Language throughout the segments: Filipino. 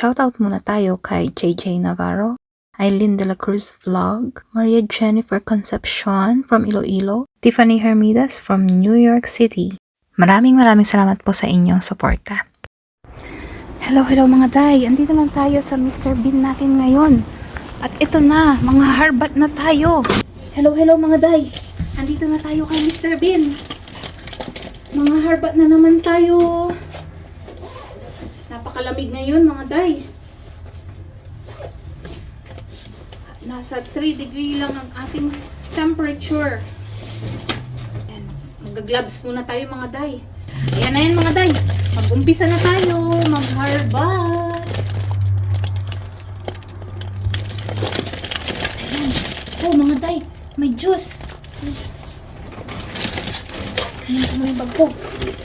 Mag-shoutout muna tayo kay JJ Navarro, Aileen De La Cruz Vlog, Maria Jennifer Concepcion from Iloilo, Tiffany Hermidas from New York City. Maraming salamat po sa inyong suporta. Hello mga day! Andito na tayo sa Mr. Bean natin ngayon. At ito na, mga harbat na tayo. Hello mga day! Andito na tayo kay Mr. Bean. Mga harbat na naman tayo. Napakalamig ngayon mga day. Nasa 3 degree lang ang ating temperature. Ayan, mag-gloves muna tayo mga day. Ayan na yan mga day. Mag-umpisa na tayo. Mag-harbat. Ayan. Oh mga day, may juice. Kalimutan mo yung bag ko.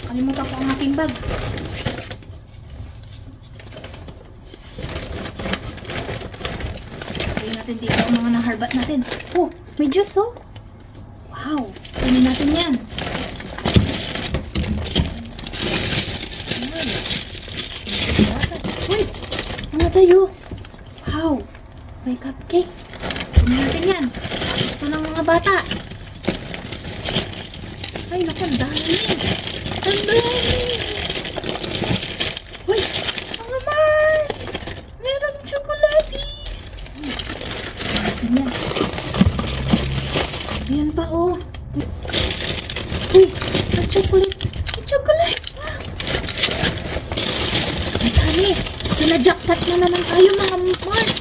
Kalimutan ko ang aking bag. Tingnan natin dito ang mga naharbat natin. Oh, may juice oh. Wow, tingnan natin yan. Uy, mga tayo. Wow, may cupcake. Tingnan natin yan. Gusto ng mga bata. Ay, naku, ang dami. Ang dami. Uy, mga Mars. Merong tsokolate. Ayan. Ayan pa, oh. Uy, ang chocolate. Ang chocolate. Ang dami. Sinajakpat na naman tayo, mga Mars.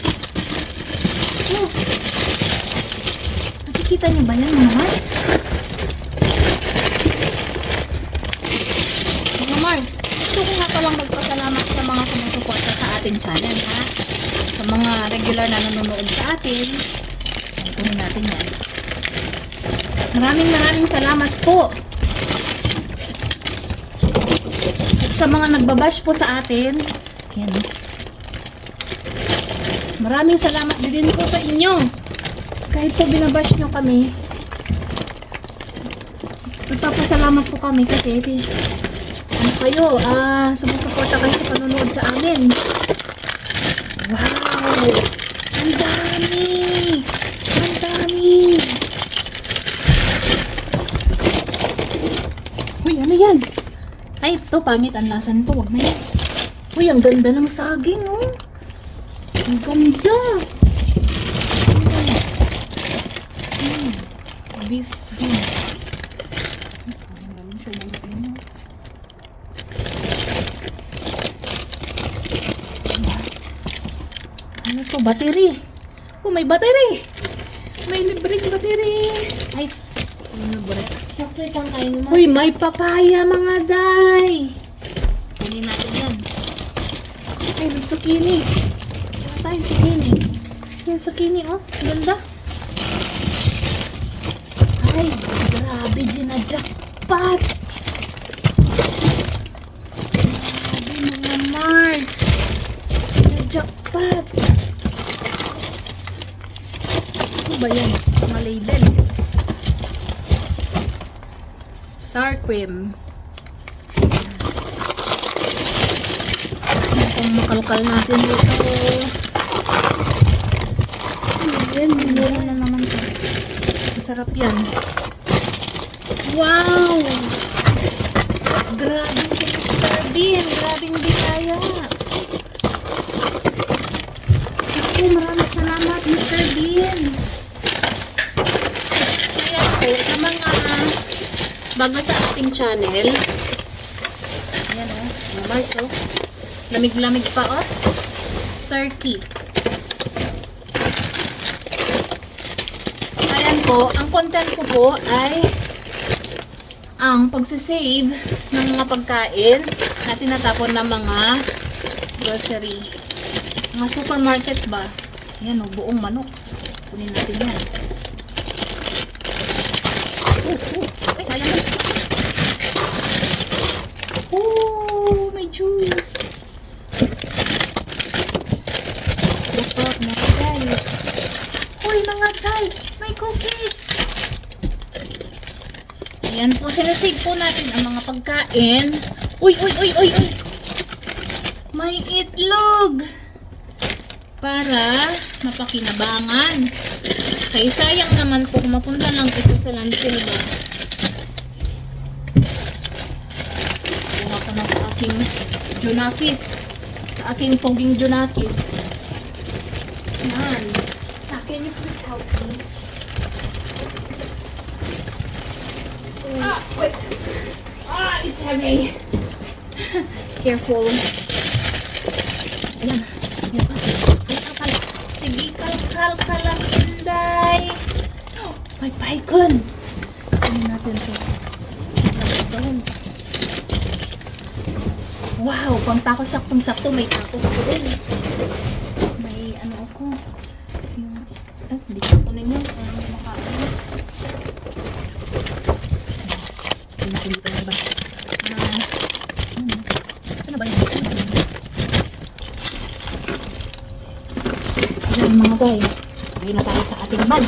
Oh. Nakikita niyo ba yan, mga Mars? Mars, gusto ko nga palang magpasalamat sa mga sumusuporta sa ating channel, ha? Sa mga regular na nanonood sa atin. Kunin natin yan. Maraming salamat po. At sa mga nagbabash po sa atin, yan. Maraming salamat din po sa inyo. Kahit po binabash nyo kami, nagpapasalamat po kami kasi kayo, sumusuporta kayo sa panonood sa amin. Wow! Ang dami! Ang dami! Uy, ano yan? Ay, ito, pangit ang lasan to. Huwag na yan. Uy, ang ganda ng saging, oh. Ang ganda! Beef din. Ano to? Battery. Oh, may battery. May libreng battery. Ay, ano ba? Chocolate ang kain mo. Uy, may papaya mga day. Kunin natin yan. Ay, may zucchini. Wala tayong zucchini. Yung zucchini, oh. Ganda. Ay, grabe, ginadjakpat. Grabe, mga Mars. Ginadjakpat. Ano ba yan? Mga label. Sour cream. Itong makalkal natin dito. Ayan, binura na naman ito. Masarap yan. Wow! Grabe si Mr. Bean. Grabing biyaya. Ako, maraming salamat Mr. Bean. Kaya po, sa mga bago sa ating channel. Ayan o, mga Mars o. Lamig-lamig pa o. 30. Ayan po, ang content ko po ay ang pagsisave ng mga pagkain na tinatapon ng mga grocery. Mga supermarket ba? Ayan o, buong manok. Kunin natin yan. Ay, sayang na. Oh, may juice. Dapat mga guys. Uy, mga guys, may cookies. Ayan po, sinasave po natin ang mga pagkain. Uy, uy, uy, uy, uy. May itlog. para mapakinabangan. Kaya sayang naman po kung mapunta lang ito sa landfill ba. Kuha ko na sa aking Junakis. Sa aking poging Junakis. Yan. Can you please help me? Wait. It's heavy. Careful. Ayan. Kalkal. Sige, kalkal ka lang, Inday. May paikon. Ano natin ito? Wow, pang tako saktong-sakto. May takos ko din. May ano ako. Yung, hindi ko kunin yun. Makaano. Hindi pa na ba? Saan na ba yun? Ayan mga guys. Ayun na tayo sa ating bag.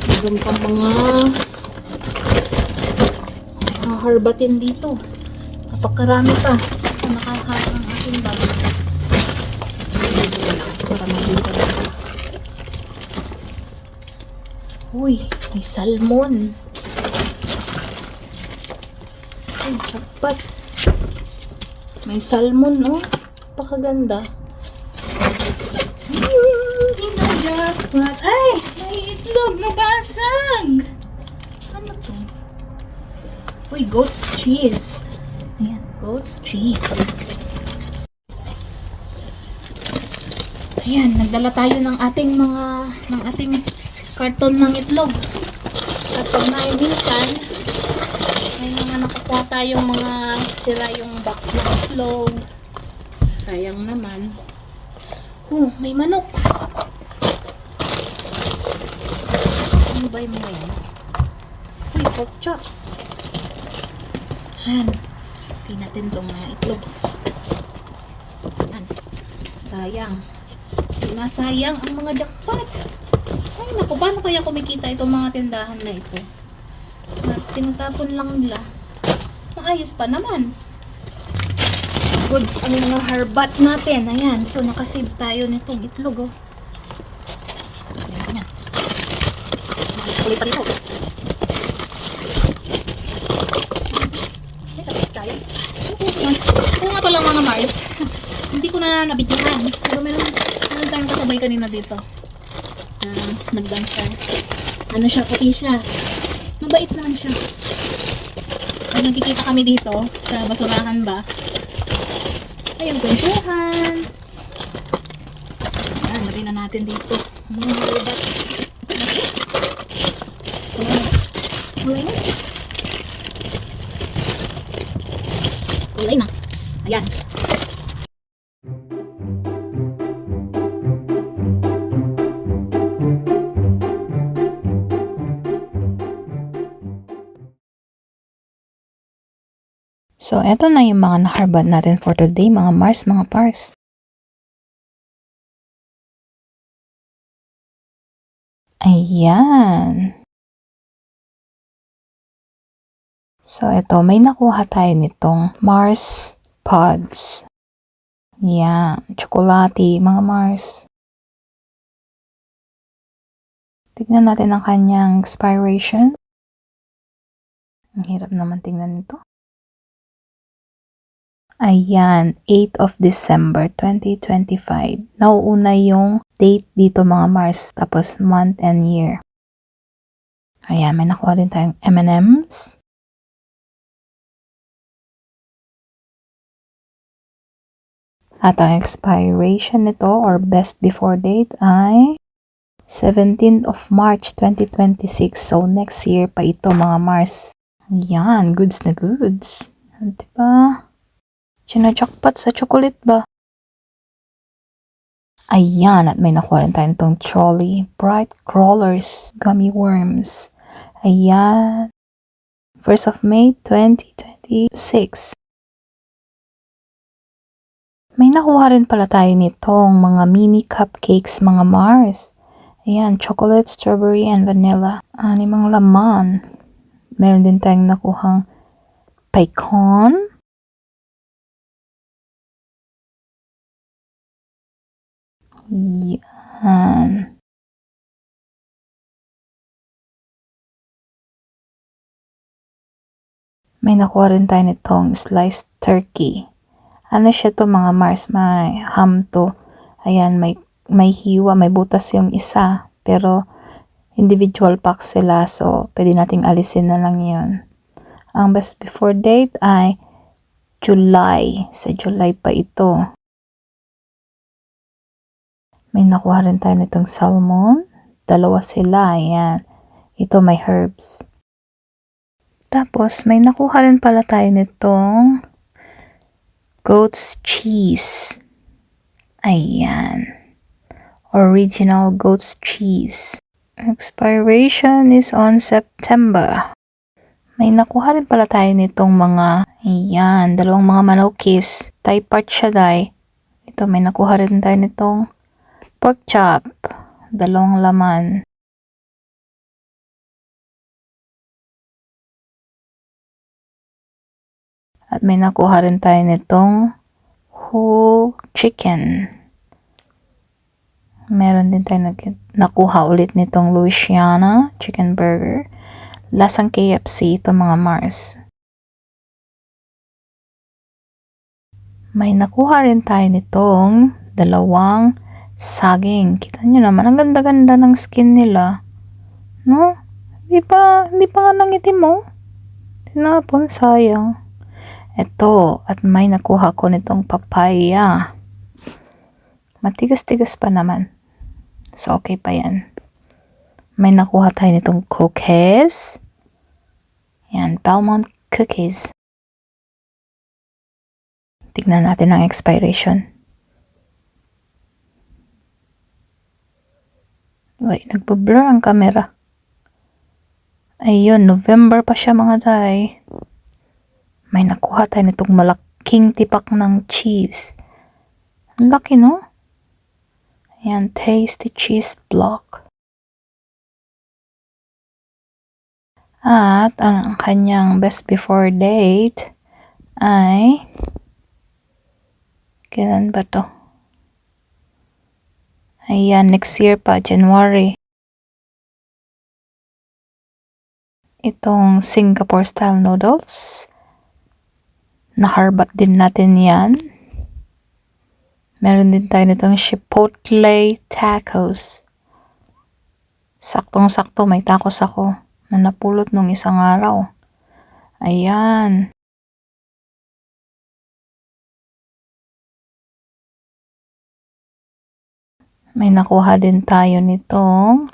Meron pang mga harbatin dito. Kapag karami pa, nakahara ang ating bag. Para mabisa na. Uy, may salmon. Ay, jackpot. May salmon, no? Pakaganda. Jackpot. Ay, may itlog na basag. Ano to? Uy, goat's cheese. Ayan, goat's cheese. Ayan, nagdala tayo ng ating karton ng itlog. At pag minsan, may mga nakukuha tayong mga sira yung box ng itlog. Sayang naman. May manok. Ano ba yung mga yan? Uy, pork chop. Ayan. Pin natin itong mga itlog. Ayan. Sayang. Sinasayang ang mga jackpot. Ay, naku, paano kaya kumikita itong mga tindahan na ito? Tinatapon lang nila. Maayos pa naman. Goods ang mga harbat natin. Ayan. So, nakasave tayo nitong itlog, oh. Ayan, ayan. Kulit pa dito. Ano nga pala mga Mars? Hindi ko na nabigyan. Pero meron tayong kasabay kanina dito. Nag-dance. Ano siya? Puti siya. Mabait naman siya. Pag nagkikita kami dito, sa basurahan ba, ayun, kwentuhan. Ayan, lagay na natin dito. Mga harbat. Kulay na. Kulay na. Ayan. So, eto na yung mga naharbat natin for today, mga Mars, mga Pars. Ayan. So, eto, may nakuha tayo nitong Mars Pods. Ayan, tsokolate, mga Mars. Tignan natin ang kanyang expiration. Ang hirap naman tingnan nito. Ayan, 8 of December 2025. Nauuna yung date dito mga Mars, tapos month and year. Ayan, may nakuha din tayong M&M's. At ang expiration nito or best before date ay 17th of March 2026. So, next year pa ito mga Mars. Ayan, goods na goods. Diba? Sinajakpat sa chocolate ba? Ayan, at may nakuha rin tayo itong Trolley Bright Crawlers Gummy Worms. Ayan. 1st of May 2026. May nakuha rin pala tayo nitong mga mini cupcakes mga Mars. Ayan, chocolate, strawberry, and vanilla. Animang laman. Meron din tayong nakuhang pecan. Yan. May nakuha rin tayo nitong sliced turkey. Ano siya to mga Mars? May ham to. Ayan, may hiwa, may butas yung isa. Pero individual packs sila, so pwede nating alisin na lang yun. Ang best before date ay July. Sa July pa ito. May nakuha rin tayo nitong salmon. Dalawa sila, ayan. Ito may herbs. Tapos, may nakuha rin pala tayo nitong goat's cheese. Ayan. Original goat's cheese. Expiration is on September. May nakuha rin pala tayo nitong mga, ayan, dalawang mga manokis. Thai part siya, dai. Ito, may nakuha rin tayo nitong pork chop. Dalawang laman. At may nakuha rin tayo nitong whole chicken. Meron din tayo nakuha ulit nitong Louisiana chicken burger. Lasang KFC ito mga Mars. May nakuha rin tayo nitong dalawang saging. Kita nyo naman, ang ganda-ganda ng skin nila. No? Hindi pa nga nangitim mo. Tinapon, sayang. Ito, at may nakuha ko nitong papaya. Matigas-tigas pa naman. So, okay pa yan. May nakuha tayo nitong cookies. Yan, Belmont cookies. Tignan natin ang expiration. Wait, nagpo-blur ang camera. Ayun, November pa siya mga day. May nakuha tayo nitong malaking tipak ng cheese. Ang laki, no? Ayan, tasty cheese block. At ang kanyang best before date ay kailan ba to? Ayan, next year pa, January. Itong Singapore style noodles. Naharbat din natin yan. Meron din tayo nitong Chipotle tacos. Saktong-sakto, may tacos ako na napulot nung isang araw. Ayan. May nakuha din tayo nitong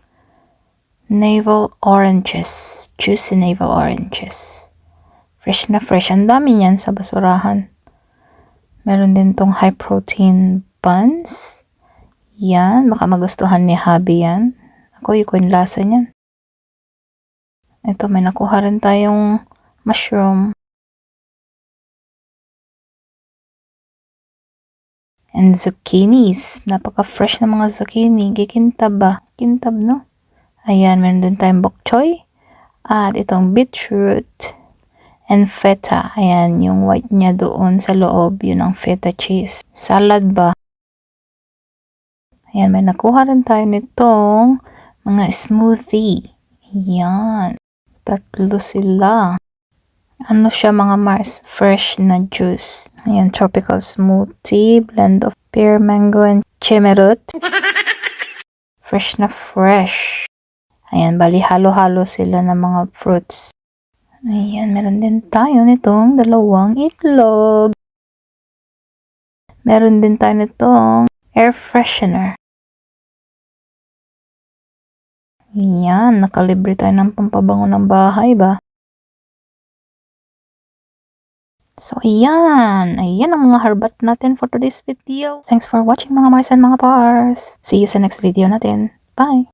navel oranges. Juicy navel oranges. Fresh na fresh. Ang dami niyan sa basurahan. Meron din tong high protein buns. Yan. Baka magustuhan ni hubby yan. Ako yung lasa niyan. Ito, may nakuha rin tayong mushroom. And zucchinis. Napaka-fresh na mga zucchini. Gikintab ba? Kintab, no? Ayan, meron din tayong bok choy. At itong beetroot. And feta. Ayan, yung white niya doon sa loob. Yun ang feta cheese. Salad ba? Ayan, may nakuha rin tayo nitong mga smoothie. Ayan. Tatlo sila. Ano siya mga Mars? Fresh na juice. Ayan, tropical smoothie. Blend of pear, mango, and chemerut. Fresh na fresh. Ayan, bali halo-halo sila ng mga fruits. Ayan, meron din tayo nitong dalawang itlog. Meron din tayo nitong air freshener. Ayan, nakalibre tayo ng pampabango ng bahay ba? So, ayan. Ayan ang mga harbat natin for today's video. Thanks for watching mga Mars and mga Pars. See you sa next video natin. Bye!